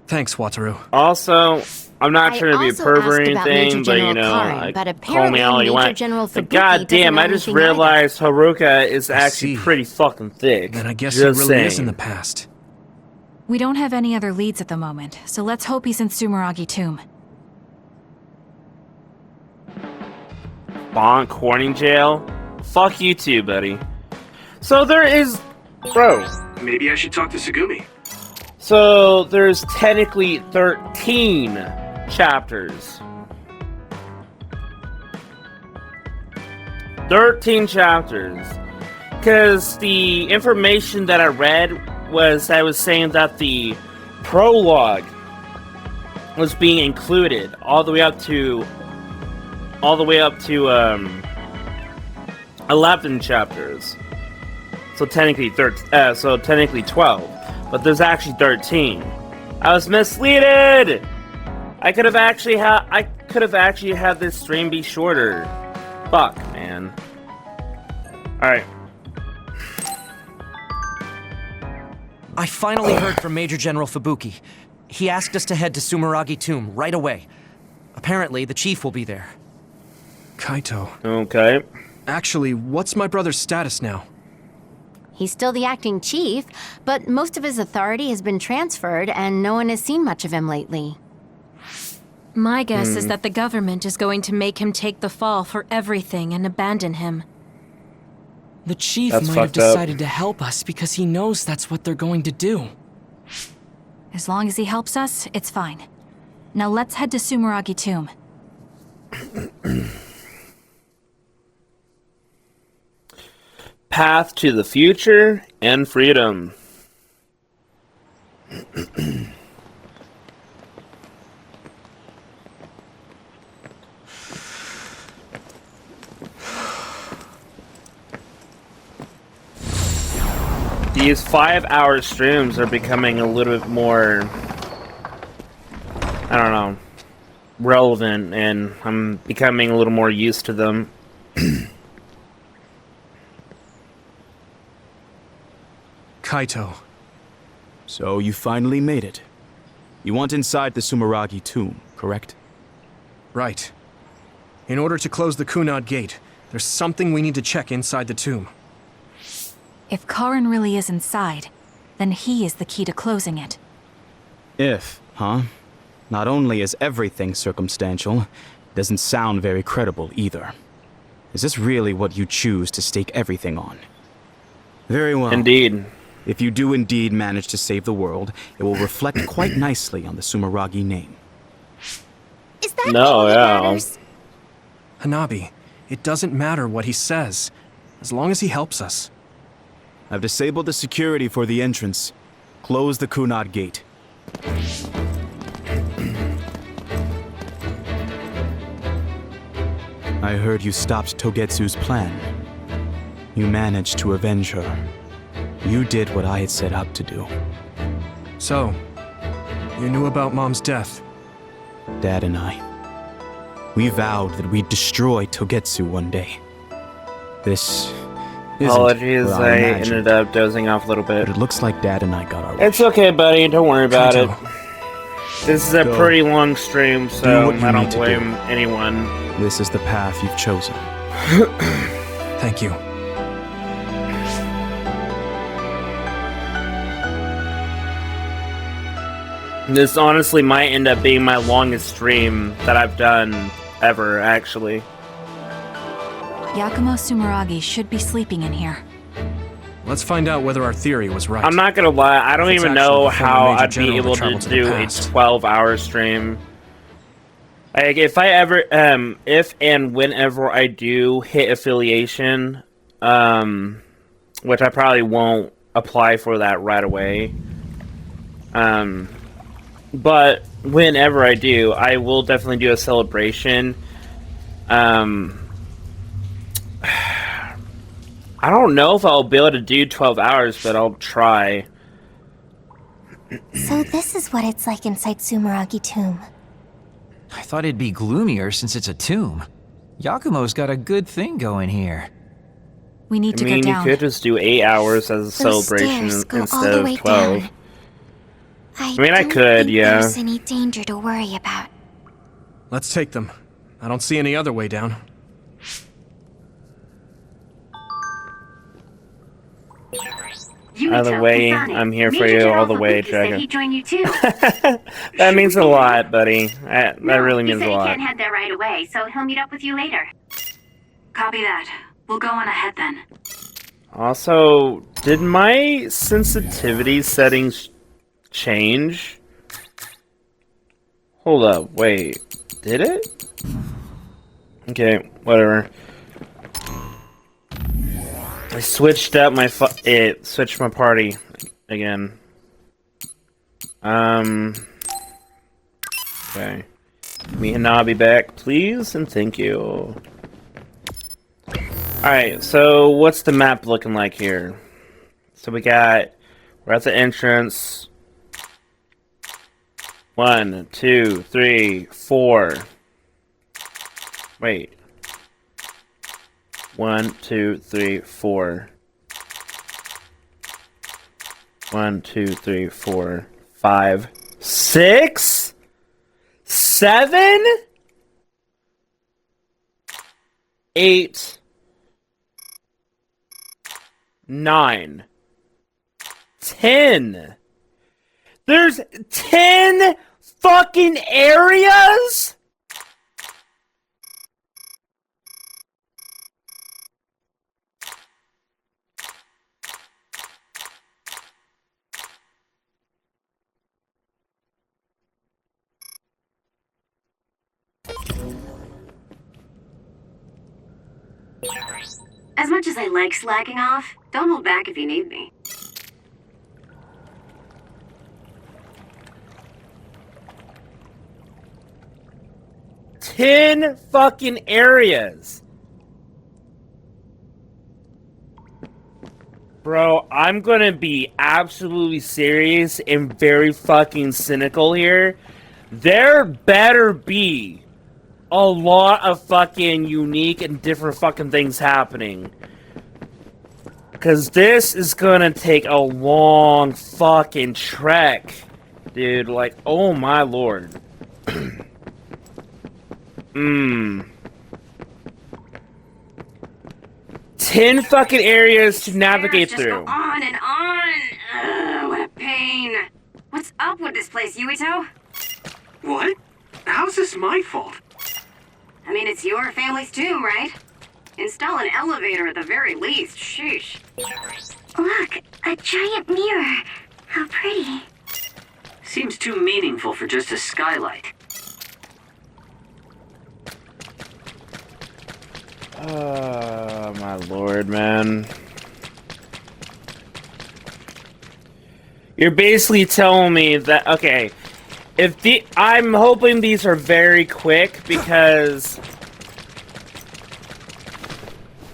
Thanks, Wataru. Also, I'm not I trying to be a also pervert or asked about anything, Major but you General know, Karin, like, but call me all apparently you Major want. General But Fubuki god damn, doesn't I know just anything either. realized Haruka is I actually see. pretty fucking thick. Then I guess Just he really is saying. in the past. We don't have any other leads at the moment, so let's hope he's in Sumeragi Tomb. Bonk, Corning jail? Fuck you too, buddy. So there is... Bro. Maybe I should talk to Sugumi. So there's technically 13 chapters. 13 chapters. Because the information that I read was saying that the prologue was being included all the way up to 11 chapters. So technically 12, but there's actually 13. I was misleaded. I could have actually had this stream be shorter. Fuck, man. All right. I finally heard from Major General Fubuki. He asked us to head to Sumeragi Tomb right away. Apparently, the chief will be there. Kaito. Okay. Actually, what's my brother's status now? He's still the acting chief, but most of his authority has been transferred and no one has seen much of him lately. My guess is that the government is going to make him take the fall for everything and abandon him. The chief That's might have fucked up. decided to help us because he knows that's what they're going to do. As long as he helps us, it's fine. Now let's head to Sumeragi Tomb. Path to the future and freedom. These 5-hour streams are becoming a little bit more... I don't know. relevant, and I'm becoming a little more used to them. Kaito. So you finally made it. You want inside the Sumeragi tomb, correct? Right. In order to close the Kunad Gate, there's something we need to check inside the tomb. If Karin really is inside, then he is the key to closing it. If, huh? Not only is everything circumstantial, it doesn't sound very credible either. Is this really what you choose to stake everything on? Very well. Indeed. If you do indeed manage to save the world, it will reflect quite nicely on the Sumeragi name. Is that all that matters? Hanabi, it doesn't matter what he says, as long as he helps us. I've disabled the security for the entrance. Close the Kunad Gate. I heard you stopped Togetsu's plan. You managed to avenge her. You did what I had set out to do. So, you knew about Mom's death? Dad and I. We vowed that we'd destroy Togetsu one day. This isn't Apologies, what I imagined, ended up dozing off a little bit. but it looks like Dad and I got our way. It's okay, buddy. Don't worry about Kaito. it. This is a Go. pretty long stream, Do so what you I don't need to blame do. anyone. This is the path you've chosen. Thank you. This honestly might end up being my longest stream that I've done ever, actually. Yakumo Sumeragi should be sleeping in here. Let's find out whether our theory was right. I'm not gonna lie, I don't If it's even actually know the former how Major I'd be General able that to traveled to the do a past. 12-hour stream. Like, if I ever, if and whenever I do hit affiliation, which I probably won't apply for that right away, but whenever I do, I will definitely do a celebration. I don't know if I'll be able to do 12 hours, but I'll try. So this is what it's like inside Sumeragi Tomb. I thought it'd be gloomier since it's a tomb. Yakumo's got a good thing going here. We need to I mean, go down. you could just do 8 hours as a celebration stairs go all instead the of way 12. down. I mean, I don't could, think yeah. There's any danger to worry about. Let's take them. I don't see any other way down. Yuito, Either way, Kasane, I'm here for Major you General all the way, Fubuki said Dragon. he'd join you too. That means a lot, buddy. That really means he a said lot. he can't head there right away, so he'll meet up with you later. Copy that. We'll go on ahead then. Also, did my sensitivity settings change? Hold up, wait. Did it? Okay, whatever. I switched up my it switched my party again. Okay. Me and Nabi back, please, and thank you. Alright, so what's the map looking like here? So we're at the entrance. 1, 2, 3, 4. Wait. 1, 2, 3, 4. 1, 2, 3, 4, 5, 6, 7, 8, 9, 10. There's 10 fucking areas? As much as I like slacking off, don't hold back if you need me. Ten fucking areas. Bro, I'm gonna be absolutely serious and very fucking cynical here. there better be a lot of fucking unique and different fucking things happening. Because this is gonna take a long fucking trek. Dude, like, oh my lord. 10 fucking areas to navigate Just through. go on and on. Ugh, what a pain. What's up with this place, Yuito? What? How's this my fault? I mean, it's your family's too, right? Install an elevator at the very least. Sheesh. Look, a giant mirror. How pretty. Seems too meaningful for just a skylight. Oh my lord, man. You're basically telling me that, okay, I'm hoping these are very quick because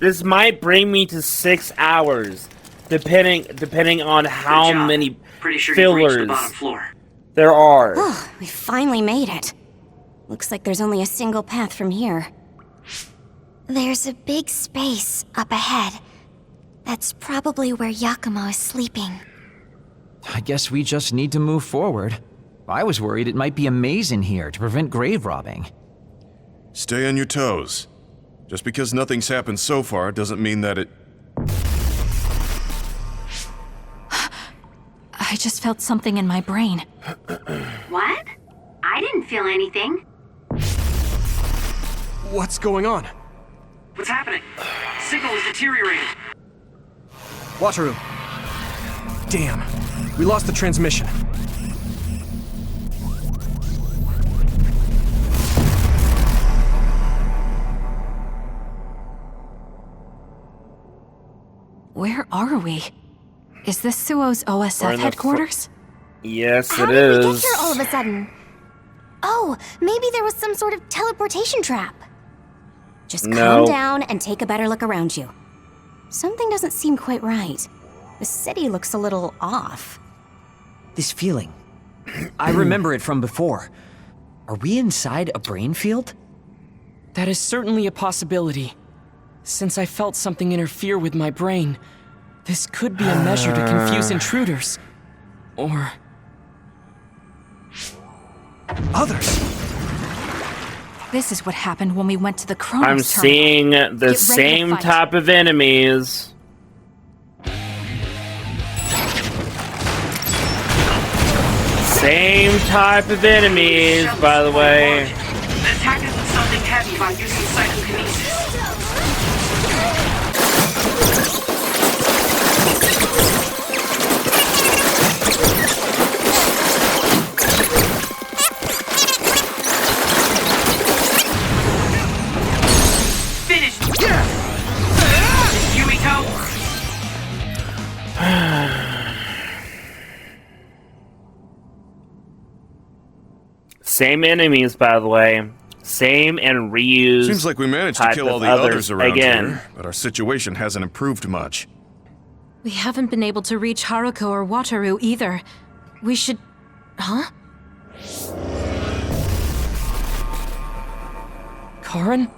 this might bring me to 6 hours, depending on how many Pretty sure fillers you've reached the bottom floor. there are. Oh, we finally made it. Looks like there's only a single path from here. There's a big space up ahead. That's probably where Yakumo is sleeping. I guess we just need to move forward. I was worried it might be a maze in here to prevent grave robbing. Stay on your toes. Just because nothing's happened so far doesn't mean that it... I just felt something in my brain. What? I didn't feel anything. What's going on? What's happening? Signal is deteriorating. Wataru. Damn. We lost the transmission. Where are we? Is this Suo's We're OSF in the headquarters? Yes, How it did we get is. here all of a sudden? Oh, maybe there was some sort of teleportation trap. Just No. calm down and take a better look around you. Something doesn't seem quite right. The city looks a little off. This feeling. I remember it from before. Are we inside a brain field? That is certainly a possibility. Since I felt something interfere with my brain, this could be a measure to confuse intruders. Or... others! This is what happened when we went to the Kronos I'm terminal. seeing the Get ready to same fight. type of enemies. Same type of enemies, by the way. The attack isn't something heavy by using psychokinesis. Finished! Yuito! Same enemies, by the way. Same and reused. Seems like we managed to type kill all of the others around again. here, but our situation hasn't improved much. We haven't been able to reach Haruko or Wataru either. We should... Huh? Karin?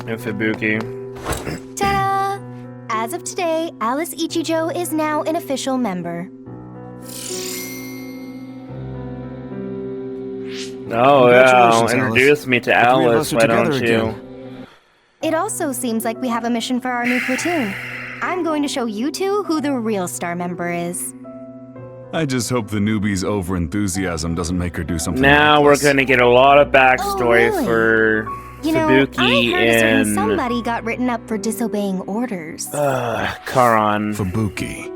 And Fubuki. Ta-da! As of today, Alice Ichijo is now an official member. Oh yeah, Congratulations, introduce me to The three of Alice, us are why don't together you? again. It also seems like we have a mission for our new platoon. I'm going to show you two who the real star member is. I just hope the newbie's over-enthusiasm doesn't make her do something Now we're reckless. gonna get a lot of backstory really? for You know, I Fubuki heard a certain and somebody got written up for disobeying orders. Karan. Fubuki.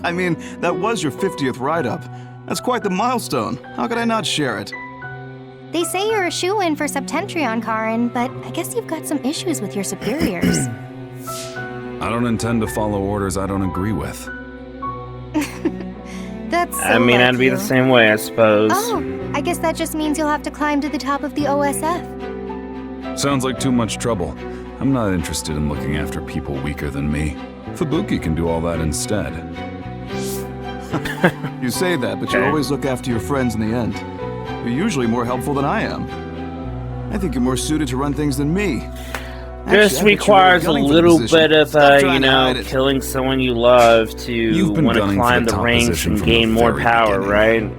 I mean, that was your 50th write-up. That's quite the milestone. How could I not share it? They say you're a shoo-in for Septentrion, Karin, but I guess you've got some issues with your superiors. I don't intend to follow orders I don't agree with. That's so I mean, like I'd be you. the same way, I suppose. Oh, I guess that just means you'll have to climb to the top of the OSF. Sounds like too much trouble. I'm not interested in looking after people weaker than me. Fubuki can do all that instead. You say that, but you always look after your friends in the end. You're usually more helpful than I am. I think you're more suited to run things than me. This requires a little bit of, killing someone you love to want to climb the ranks and gain more power, right?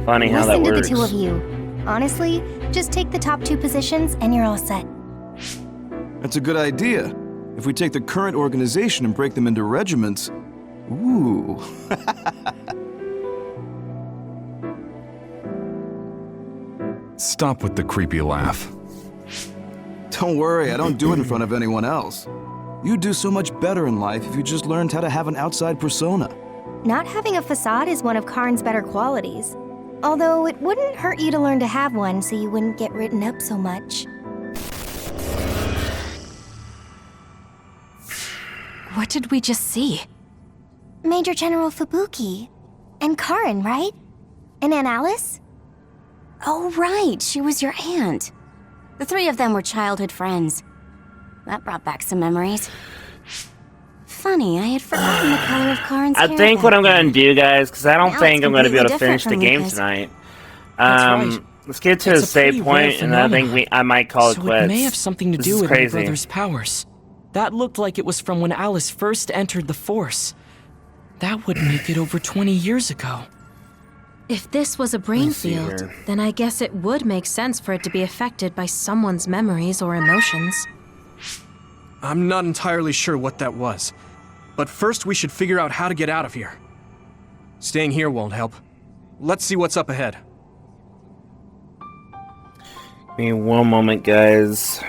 Funny how that works. Listen to the two of you. Honestly, just take the top 2 positions and you're all set. That's a good idea. If we take the current organization and break them into regiments... Ooh. Stop with the creepy laugh. Don't worry, I don't do it in front of anyone else. You'd do so much better in life if you just learned how to have an outside persona. Not having a facade is one of Karn's better qualities. Although it wouldn't hurt you to learn to have one so you wouldn't get written up so much. What did we just see? Major General Fubuki. And Karn, right? And Aunt Alice? Oh, right, she was your aunt. The 3 of them were childhood friends. That brought back some memories. Funny, I had forgotten the color of Karn's hair. I think what I'm gonna do, guys, because I don't Now think it's I'm gonna be able to completely finish the different from game Lucas. tonight. That's right. Let's get to It's the a save pretty point, rare and I think phenomenon. I might call it So quits. it may have something to This do is with my crazy. brother's powers. That looked like it was from when Alice first entered the Force. That would make it over 20 years ago. If this was a brain Let's see field, here. then I guess it would make sense for it to be affected by someone's memories or emotions. I'm not entirely sure what that was. But first we should figure out how to get out of here. Staying here won't help. Let's see what's up ahead. Give me one moment, guys.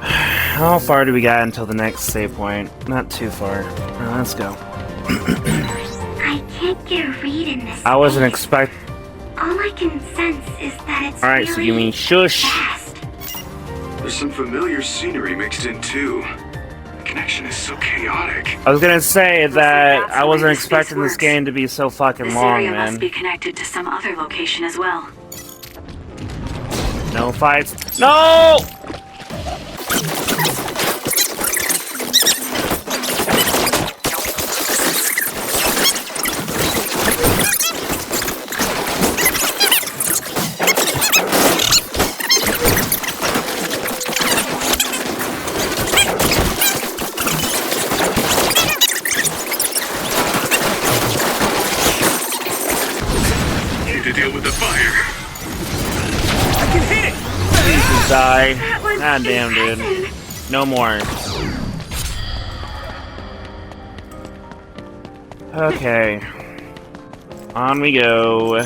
How far do we got until the next save point? Not too far. Let's go. I can't get a read in this. I wasn't expect. All I can sense is that it's Alright, so you mean shush? There's some familiar scenery mixed in too. The connection is so chaotic. I was gonna say that I wasn't expecting this game to be so fucking This long, area must man. be connected to some other location as well. No fights. No! Need to deal with the fire. I can hit it! Please die. God damn, dude. No more. Okay. On we go.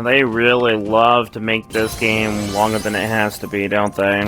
They really love to make this game longer than it has to be, don't they?